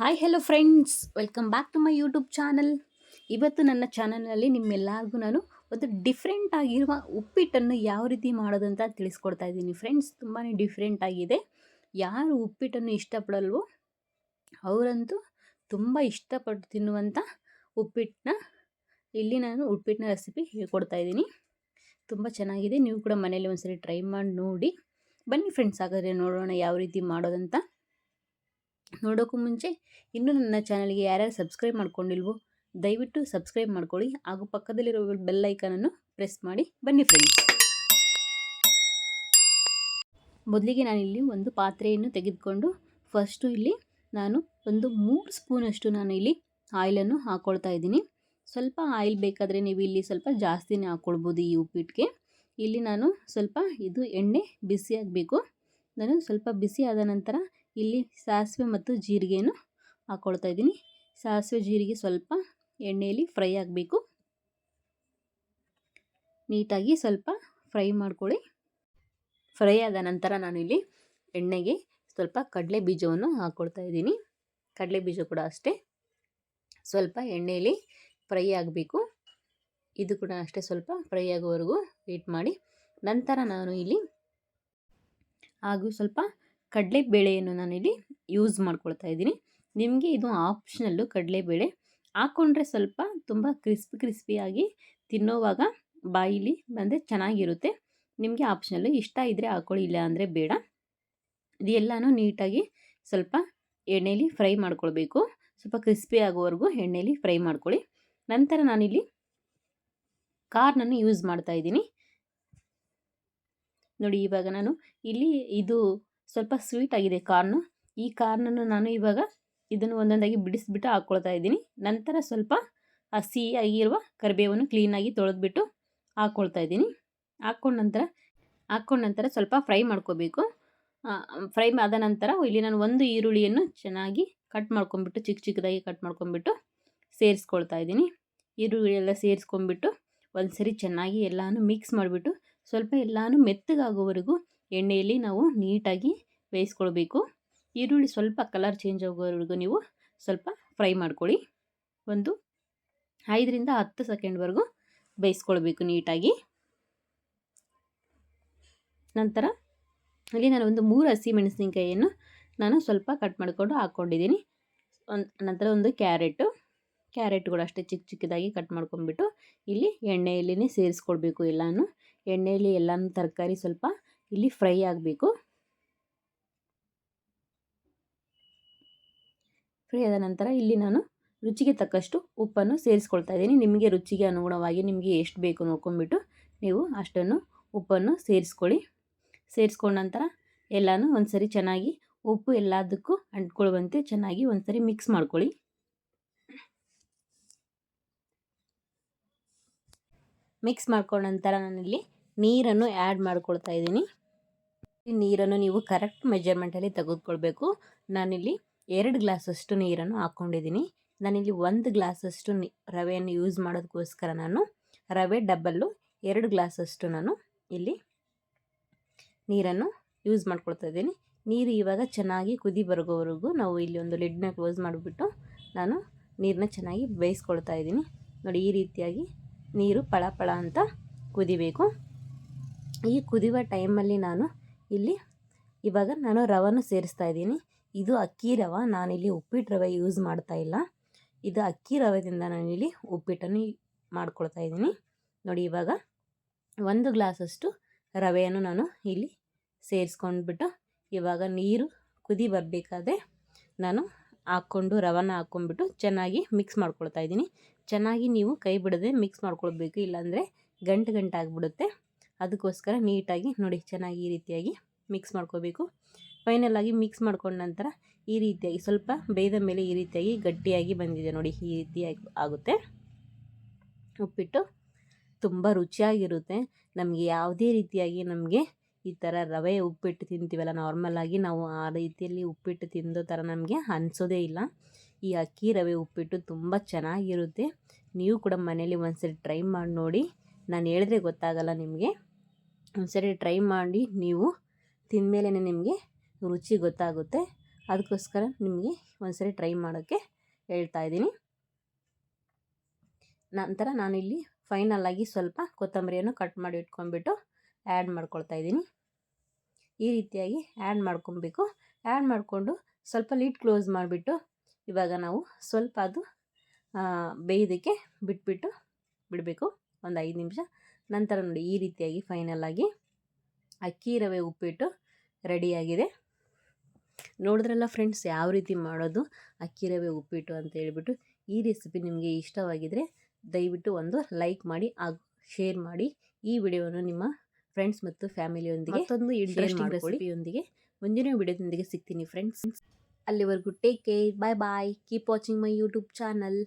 Hi hello friends, welcome back to my YouTube channel. ಇವತ್ತು ನನ್ನ ಚಾನಲ್ನಲ್ಲಿ ನಿಮ್ಮೆಲ್ಲರಿಗೂ ನಾನು ಒಂದು ಡಿಫ್ರೆಂಟ್ ಆಗಿರುವ ಉಪ್ಪಿಟ್ಟನ್ನು ಯಾವ ರೀತಿ ಮಾಡೋದಂತ ತಿಳಿಸ್ಕೊಡ್ತಾ ಇದ್ದೀನಿ ಫ್ರೆಂಡ್ಸ್. ತುಂಬಾ ಡಿಫ್ರೆಂಟ್ ಆಗಿದೆ. ಯಾರು ಉಪ್ಪಿಟ್ಟನ್ನು ಇಷ್ಟಪಡಲ್ವೋ ಅವರಂತೂ ತುಂಬ ಇಷ್ಟಪಟ್ಟು ತಿನ್ನುವಂಥ ಉಪ್ಪಿಟ್ಟನ್ನ ಇಲ್ಲಿ ನಾನು ಉಪ್ಪಿಟ್ಟಿನ ರೆಸಿಪಿ ಹೇಳ್ಕೊಡ್ತಾ ಇದ್ದೀನಿ. ತುಂಬ ಚೆನ್ನಾಗಿದೆ. ನೀವು ಕೂಡ ಮನೇಲಿ ಒಂದ್ಸರಿ ಟ್ರೈ ಮಾಡಿ ನೋಡಿ. ಬನ್ನಿ ಫ್ರೆಂಡ್ಸ್, ಹಾಗಾದರೆ ನೋಡೋಣ ಯಾವ ರೀತಿ ಮಾಡೋದಂತ. ನೋಡೋಕ್ಕೂ ಮುಂಚೆ ಇನ್ನೂ ನನ್ನ ಚಾನಲ್ಗೆ ಯಾರ್ಯಾರು ಸಬ್ಸ್ಕ್ರೈಬ್ ಮಾಡ್ಕೊಂಡಿಲ್ವೋ ದಯವಿಟ್ಟು ಸಬ್ಸ್ಕ್ರೈಬ್ ಮಾಡ್ಕೊಳ್ಳಿ, ಹಾಗೂ ಪಕ್ಕದಲ್ಲಿರೋ ಬೆಲ್ ಐಕಾನನ್ನು ಪ್ರೆಸ್ ಮಾಡಿ. ಬನ್ನಿ ಫ್ರೆಂಡ್ಸ್. ಮೊದಲಿಗೆ ನಾನಿಲ್ಲಿ ಒಂದು ಪಾತ್ರೆಯನ್ನು ತೆಗೆದುಕೊಂಡು ಫಸ್ಟು ಇಲ್ಲಿ ನಾನು ಒಂದು 3 ಸ್ಪೂನಷ್ಟು ನಾನು ಇಲ್ಲಿ ಆಯಿಲನ್ನು ಹಾಕ್ಕೊಳ್ತಾ ಇದ್ದೀನಿ. ಸ್ವಲ್ಪ ಆಯಿಲ್ ಬೇಕಾದರೆ ನೀವು ಇಲ್ಲಿ ಸ್ವಲ್ಪ ಜಾಸ್ತಿನೇ ಹಾಕ್ಕೊಳ್ಬೋದು ಈ ಉಪ್ಪಿಟ್ಟಿಗೆ. ಇಲ್ಲಿ ನಾನು ಸ್ವಲ್ಪ ಇದು ಎಣ್ಣೆ ಬಿಸಿ ಆಗಬೇಕು. ನಾನು ಸ್ವಲ್ಪ ಬಿಸಿ ಆದ ನಂತರ ಇಲ್ಲಿ ಸಾಸಿವೆ ಮತ್ತು ಜೀರಿಗೆಯನ್ನು ಹಾಕ್ಕೊಳ್ತಾ ಇದ್ದೀನಿ. ಸಾಸಿವೆ ಜೀರಿಗೆ ಸ್ವಲ್ಪ ಎಣ್ಣೆಯಲ್ಲಿ ಫ್ರೈ ಆಗಬೇಕು. ನೀಟಾಗಿ ಸ್ವಲ್ಪ ಫ್ರೈ ಮಾಡ್ಕೊಳ್ಳಿ. ಫ್ರೈ ಆದ ನಂತರ ನಾನಿಲ್ಲಿ ಎಣ್ಣೆಗೆ ಸ್ವಲ್ಪ ಕಡಲೆ ಬೀಜವನ್ನು ಹಾಕ್ಕೊಳ್ತಾ ಇದ್ದೀನಿ. ಕಡಲೆ ಬೀಜ ಕೂಡ ಅಷ್ಟೇ ಸ್ವಲ್ಪ ಎಣ್ಣೆಯಲ್ಲಿ ಫ್ರೈ ಆಗಬೇಕು. ಇದು ಕೂಡ ಅಷ್ಟೇ ಸ್ವಲ್ಪ ಫ್ರೈ ಆಗೋವರೆಗೂ ವೇಟ್ ಮಾಡಿ. ನಂತರ ನಾನು ಇಲ್ಲಿ ಹಾಗೂ ಸ್ವಲ್ಪ ಕಡಲೆಬೇಳೆಯನ್ನು ನಾನಿಲ್ಲಿ ಯೂಸ್ ಮಾಡ್ಕೊಳ್ತಾ ಇದ್ದೀನಿ. ನಿಮಗೆ ಇದು ಆಪ್ಷನಲ್ಲು. ಕಡಲೆಬೇಳೆ ಹಾಕ್ಕೊಂಡ್ರೆ ಸ್ವಲ್ಪ ತುಂಬ ಕ್ರಿಸ್ಪಿಯಾಗಿ ತಿನ್ನೋವಾಗ ಬಾಯಿಲಿ ಬಂದರೆ ಚೆನ್ನಾಗಿರುತ್ತೆ. ನಿಮಗೆ ಆಪ್ಷನಲ್ಲು. ಇಷ್ಟ ಇದ್ದರೆ ಹಾಕ್ಕೊಳ್ಳಿ, ಇಲ್ಲ ಅಂದರೆ ಬೇಡ. ಇದೆಲ್ಲನೂ ನೀಟಾಗಿ ಸ್ವಲ್ಪ ಎಣ್ಣೆಯಲ್ಲಿ ಫ್ರೈ ಮಾಡ್ಕೊಳ್ಬೇಕು. ಸ್ವಲ್ಪ ಕ್ರಿಸ್ಪಿ ಆಗೋವರೆಗೂ ಎಣ್ಣೆಯಲ್ಲಿ ಫ್ರೈ ಮಾಡ್ಕೊಳ್ಳಿ. ನಂತರ ನಾನಿಲ್ಲಿ ಕಾರ್ನನ್ನು ಯೂಸ್ ಮಾಡ್ತಾ ಇದ್ದೀನಿ. ನೋಡಿ, ಇವಾಗ ನಾನು ಇಲ್ಲಿ ಇದು ಸ್ವಲ್ಪ ಸ್ವೀಟ್ ಆಗಿದೆ ಕಾರ್ನು. ಈ ಕಾರ್ನನ್ನು ನಾನು ಇವಾಗ ಇದನ್ನು ಒಂದೊಂದಾಗಿ ಬಿಡಿಸ್ಬಿಟ್ಟು ಹಾಕ್ಕೊಳ್ತಾ ಇದ್ದೀನಿ. ನಂತರ ಸ್ವಲ್ಪ ಹಸಿ ಆಗಿರುವ ಕರಿಬೇವನ್ನು ಕ್ಲೀನಾಗಿ ತೊಳೆದ್ಬಿಟ್ಟು ಹಾಕ್ಕೊಳ್ತಾ ಇದ್ದೀನಿ. ಹಾಕ್ಕೊಂಡ ನಂತರ ಸ್ವಲ್ಪ ಫ್ರೈ ಮಾಡ್ಕೋಬೇಕು. ಫ್ರೈ ಆದ ನಂತರ ಇಲ್ಲಿ ನಾನು ಒಂದು ಈರುಳ್ಳಿಯನ್ನು ಚೆನ್ನಾಗಿ ಕಟ್ ಮಾಡ್ಕೊಂಬಿಟ್ಟು ಚಿಕ್ಕದಾಗಿ ಕಟ್ ಮಾಡ್ಕೊಂಬಿಟ್ಟು ಸೇರಿಸ್ಕೊಳ್ತಾ ಇದ್ದೀನಿ. ಈರುಳ್ಳಿ ಎಲ್ಲ ಸೇರಿಸ್ಕೊಂಬಿಟ್ಟು ಒಂದು ಸರಿ ಚೆನ್ನಾಗಿ ಎಲ್ಲನೂ ಮಿಕ್ಸ್ ಮಾಡಿಬಿಟ್ಟು ಸ್ವಲ್ಪ ಎಲ್ಲನೂ ಮೆತ್ತಗಾಗೋವರೆಗೂ ಎಣ್ಣೆಯಲ್ಲಿ ನಾವು ನೀಟಾಗಿ ಬೇಯಿಸ್ಕೊಳ್ಬೇಕು. ಈರುಳ್ಳಿ ಸ್ವಲ್ಪ ಕಲರ್ ಚೇಂಜ್ ಆಗೋವರೆಗೂ ನೀವು ಸ್ವಲ್ಪ ಫ್ರೈ ಮಾಡ್ಕೊಳ್ಳಿ. ಒಂದು 5ರಿಂದ 10 ಸೆಕೆಂಡ್ವರೆಗೂ ಬೇಯಿಸ್ಕೊಳ್ಬೇಕು ನೀಟಾಗಿ. ನಂತರ ಇಲ್ಲಿ ನಾನು ಒಂದು 3 ಹಸಿಮೆಣಸಿನಕಾಯಿಯನ್ನು ನಾನು ಸ್ವಲ್ಪ ಕಟ್ ಮಾಡಿಕೊಂಡು ಹಾಕ್ಕೊಂಡಿದ್ದೀನಿ. ನಂತರ ಒಂದು ಕ್ಯಾರೆಟ್ ಕೂಡ ಅಷ್ಟೇ ಚಿಕ್ಕದಾಗಿ ಕಟ್ ಮಾಡ್ಕೊಂಡ್ಬಿಟ್ಟು ಇಲ್ಲಿ ಎಣ್ಣೆಯಲ್ಲಿನೇ ಸೇರಿಸ್ಕೊಳ್ಬೇಕು. ಎಲ್ಲನೂ ಎಣ್ಣೆಯಲ್ಲಿ ಎಲ್ಲನೂ ತರಕಾರಿ ಸ್ವಲ್ಪ ಇಲ್ಲಿ ಫ್ರೈ ಆಗಬೇಕು. ಫ್ರೈ ಆದ ನಂತರ ಇಲ್ಲಿ ನಾನು ರುಚಿಗೆ ತಕ್ಕಷ್ಟು ಉಪ್ಪನ್ನು ಸೇರಿಸ್ಕೊಳ್ತಾ ಇದ್ದೀನಿ. ನಿಮಗೆ ರುಚಿಗೆ ಅನುಗುಣವಾಗಿ ನಿಮಗೆ ಎಷ್ಟು ಬೇಕು ನೋಡ್ಕೊಂಡ್ಬಿಟ್ಟು ನೀವು ಅಷ್ಟನ್ನು ಉಪ್ಪನ್ನು ಸೇರಿಸ್ಕೊಳ್ಳಿ. ಸೇರಿಸ್ಕೊಂಡ ನಂತರ ಎಲ್ಲನೂ ಒಂದ್ಸರಿ ಚೆನ್ನಾಗಿ ಉಪ್ಪು ಎಲ್ಲದಕ್ಕೂ ಅಂಟ್ಕೊಳ್ಳುವಂತೆ ಚೆನ್ನಾಗಿ ಒಂದ್ಸರಿ ಮಿಕ್ಸ್ ಮಾಡ್ಕೊಳ್ಳಿ. ಮಿಕ್ಸ್ ಮಾಡ್ಕೊಂಡ ನಂತರ ನಾನಿಲ್ಲಿ ನೀರನ್ನು ಆ್ಯಡ್ ಮಾಡ್ಕೊಳ್ತಾ ಇದ್ದೀನಿ. ಈ ನೀರನ್ನು ನೀವು ಕರೆಕ್ಟ್ ಮೆಜರ್ಮೆಂಟಲ್ಲಿ ತೆಗೆದುಕೊಳ್ಬೇಕು. ನಾನಿಲ್ಲಿ 2 ಗ್ಲಾಸಷ್ಟು ನೀರನ್ನು ಹಾಕ್ಕೊಂಡಿದ್ದೀನಿ. ನಾನಿಲ್ಲಿ 1 ಗ್ಲಾಸಷ್ಟು ರವೆಯನ್ನು ಯೂಸ್ ಮಾಡೋದಕ್ಕೋಸ್ಕರ ನಾನು ರವೆ ಡಬ್ಬಲ್ಲು 2 ಗ್ಲಾಸಷ್ಟು ನಾನು ಇಲ್ಲಿ ನೀರನ್ನು ಯೂಸ್ ಮಾಡ್ಕೊಳ್ತಾ ಇದ್ದೀನಿ. ನೀರು ಇವಾಗ ಚೆನ್ನಾಗಿ ಕುದಿ ಬರೋವರೆಗೂ ನಾವು ಇಲ್ಲಿ ಒಂದು ಲಿಡ್ನ ಕ್ಲೋಸ್ ಮಾಡಿಬಿಟ್ಟು ನಾನು ನೀರನ್ನ ಚೆನ್ನಾಗಿ ಬೇಯಿಸ್ಕೊಳ್ತಾ ಇದ್ದೀನಿ. ನೋಡಿ, ಈ ರೀತಿಯಾಗಿ ನೀರು ಪಳ ಅಂತ ಕುದಿಬೇಕು. ಈ ಕುದಿಯುವ ಟೈಮಲ್ಲಿ ನಾನು ಇಲ್ಲಿ ಇವಾಗ ನಾನು ರವನ್ನು ಸೇರಿಸ್ತಾ ಇದ್ದೀನಿ. ಇದು ಅಕ್ಕಿ ರವೆ, ನಾನಿಲ್ಲಿ ಉಪ್ಪಿಟ್ಟು ರವೆ ಯೂಸ್ ಮಾಡ್ತಾ ಇಲ್ಲ. ಇದು ಅಕ್ಕಿ ರವೆದಿಂದ ನಾನಿಲ್ಲಿ ಉಪ್ಪಿಟ್ಟನ್ನು ಮಾಡ್ಕೊಳ್ತಾ ಇದ್ದೀನಿ. ನೋಡಿ, ಇವಾಗ 1 ಗ್ಲಾಸಷ್ಟು ರವೆಯನ್ನು ನಾನು ಇಲ್ಲಿ ಸೇರಿಸ್ಕೊಂಡ್ಬಿಟ್ಟು ಇವಾಗ ನೀರು ಕುದಿ ಬರಬೇಕಾದ್ರೆ ನಾನು ರವೆನ ಹಾಕ್ಕೊಂಡ್ಬಿಟ್ಟು ಚೆನ್ನಾಗಿ ಮಿಕ್ಸ್ ಮಾಡ್ಕೊಳ್ತಾ ಇದ್ದೀನಿ. ಚೆನ್ನಾಗಿ ನೀವು ಕೈ ಬಿಡದೆ ಮಿಕ್ಸ್ ಮಾಡ್ಕೊಳ್ಬೇಕು, ಇಲ್ಲಾಂದರೆ ಗಂಟು ಆಗಿಬಿಡುತ್ತೆ. ಅದಕ್ಕೋಸ್ಕರ ನೀಟಾಗಿ ನೋಡಿ ಚೆನ್ನಾಗಿ ಈ ರೀತಿಯಾಗಿ ಮಿಕ್ಸ್ ಮಾಡ್ಕೋಬೇಕು. ಫೈನಲಾಗಿ ಮಿಕ್ಸ್ ಮಾಡ್ಕೊಂಡ ನಂತರ ಈ ರೀತಿಯಾಗಿ ಸ್ವಲ್ಪ ಬೇಯ್ದ ಮೇಲೆ ಈ ರೀತಿಯಾಗಿ ಗಟ್ಟಿಯಾಗಿ ಬಂದಿದೆ ನೋಡಿ. ಈ ರೀತಿಯಾಗಿ ಆಗುತ್ತೆ ಉಪ್ಪಿಟ್ಟು. ತುಂಬ ರುಚಿಯಾಗಿರುತ್ತೆ. ನಮಗೆ ಯಾವುದೇ ರೀತಿಯಾಗಿ ನಮಗೆ ಈ ಥರ ರವೆ ಉಪ್ಪಿಟ್ಟು ತಿಂತೀವಲ್ಲ, ನಾರ್ಮಲಾಗಿ ನಾವು ಆ ರೀತಿಯಲ್ಲಿ ಉಪ್ಪಿಟ್ಟು ತಿಂದೋ ಥರ ನಮಗೆ ಅನಿಸೋದೇ ಇಲ್ಲ. ಈ ಅಕ್ಕಿ ರವೆ ಉಪ್ಪಿಟ್ಟು ತುಂಬ ಚೆನ್ನಾಗಿರುತ್ತೆ. ನೀವು ಕೂಡ ಮನೇಲಿ ಒಂದ್ಸರಿ ಟ್ರೈ ಮಾಡಿ ನೋಡಿ. ನಾನು ಹೇಳಿದ್ರೆ ಗೊತ್ತಾಗಲ್ಲ ನಿಮಗೆ. ಒಂದ್ಸರಿ ಟ್ರೈ ಮಾಡಿ ನೀವು ತಿಂದಮೇಲೆ ನಿಮಗೆ ರುಚಿ ಗೊತ್ತಾಗುತ್ತೆ. ಅದಕ್ಕೋಸ್ಕರ ನಿಮಗೆ ಒಂದ್ಸರಿ ಟ್ರೈ ಮಾಡೋಕ್ಕೆ ಹೇಳ್ತಾ ಇದ್ದೀನಿ. ನಂತರ ನಾನಿಲ್ಲಿ ಫೈನಲಾಗಿ ಸ್ವಲ್ಪ ಕೊತ್ತಂಬರಿಯನ್ನು ಕಟ್ ಮಾಡಿ ಇಟ್ಕೊಂಡ್ಬಿಟ್ಟು ಆ್ಯಡ್ ಮಾಡ್ಕೊಳ್ತಾ ಇದ್ದೀನಿ. ಈ ರೀತಿಯಾಗಿ ಆ್ಯಡ್ ಮಾಡ್ಕೊಬೇಕು. ಆ್ಯಡ್ ಮಾಡಿಕೊಂಡು ಸ್ವಲ್ಪ ಲಿಡ್ ಕ್ಲೋಸ್ ಮಾಡಿಬಿಟ್ಟು ಇವಾಗ ನಾವು ಸ್ವಲ್ಪ ಅದು ಬೇಯೋದಕ್ಕೆ ಬಿಡಬೇಕು ಒಂದು 5 ನಿಮಿಷ. ನಂತರ ನೋಡಿ ಈ ರೀತಿಯಾಗಿ ಫೈನಲಾಗಿ ಅಕ್ಕಿ ರವೆ ಉಪ್ಪಿಟ್ಟು ರೆಡಿಯಾಗಿದೆ. ನೋಡಿದ್ರಲ್ಲ ಫ್ರೆಂಡ್ಸ್, ಯಾವ ರೀತಿ ಮಾಡೋದು ಅಕ್ಕಿ ರವೆ ಉಪ್ಪಿಟ್ಟು ಅಂತ ಹೇಳ್ಬಿಟ್ಟು. ಈ ರೆಸಿಪಿ ನಿಮಗೆ ಇಷ್ಟವಾಗಿದ್ದರೆ ದಯವಿಟ್ಟು ಒಂದು ಲೈಕ್ ಮಾಡಿ ಹಾಗೂ ಶೇರ್ ಮಾಡಿ. ಈ ವಿಡಿಯೋವನ್ನು ನಿಮ್ಮ ಫ್ರೆಂಡ್ಸ್ ಮತ್ತು ಫ್ಯಾಮಿಲಿಯೊಂದಿಗೆ ಮತ್ತೊಂದು ಇಂಟ್ರೆಸ್ಟಿಂಗ್ ರೆಸಿಪಿಯೊಂದಿಗೆ ಮುಂದಿನ ವಿಡಿಯೋದೊಂದಿಗೆ ಸಿಗ್ತೀನಿ ಫ್ರೆಂಡ್ಸ್. ಅಲ್ಲಿವರೆಗೂ take care, bye bye, keep watching my YouTube channel.